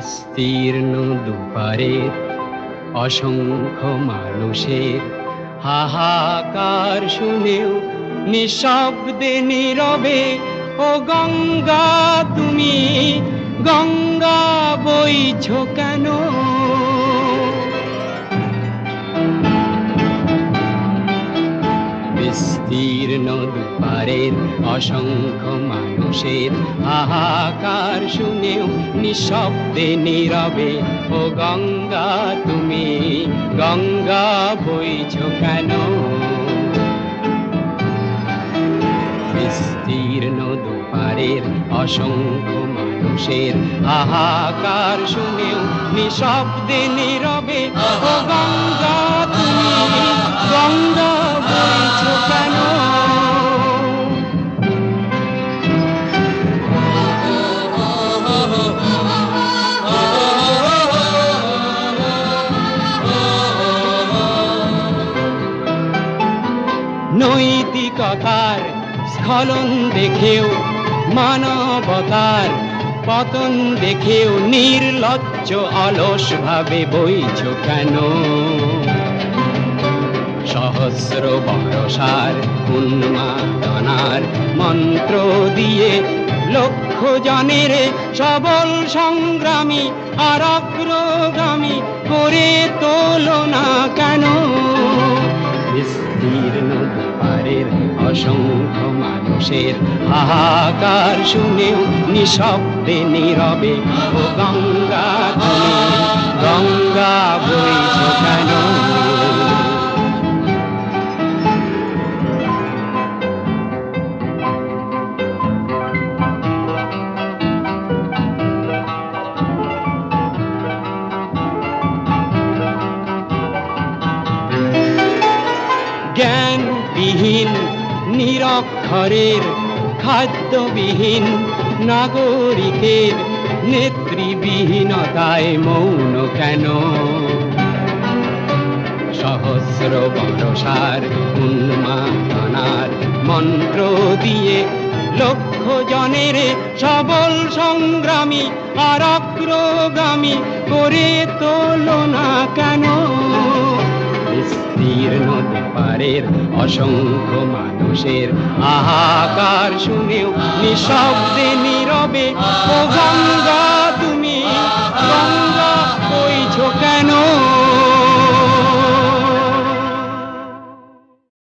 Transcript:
বিস্তীর্ণ দুপারের অসংখ্য মানুষের হাহাকার শুনেও নিঃশব্দে নীরবে ও গঙ্গা তুমি গঙ্গা বইছ কেন? বিস্তীর্ণ দুপারের অসংখ্য মানুষের হাহাকার শুনেও নিঃশব্দে নীরবে ও গঙ্গা তুমি গঙ্গা বইছ কেন? বিস্তীর্ণ দুপারের অসংখ্য মানুষের হাহাকার শুনেও নিঃশব্দে নীরবে ও গঙ্গা তুমি গঙ্গা বইছ কেন? নৈতিকতার স্খলন দেখেও মানবতার পতন দেখেও নির্লজ্জ অলস ভাবে বইছ কেন? সহস্র বরষার উন্মাদনার মন্ত্র দিয়ে লক্ষ জনের সবল সংগ্রামী আর অগ্রগামী করে তোলো না কেন? বিস্তীর্ণ দুপারের অসংখ্য মানুষের হাহাকার শুনেও নিঃশব্দে নীরবে ও গঙ্গা তুমি গঙ্গা বইছ কেন? জ্ঞানবিহীন নিরক্ষরের খাদ্যবিহীন নাগরিকের নেতৃবিহীনতায় মৌন কেন? সহস্র বরষার উন্মাদনার মন্ত্র দিয়ে লক্ষ জনের সবল সংগ্রামী আর অগ্রগামী করে তোলো না কেন? বিস্তীর্ণ দুপারের অসংখ্য মানুষের হাহাকার শুনেও নিঃশব্দে নীরবে ও গঙ্গা তুমি গঙ্গা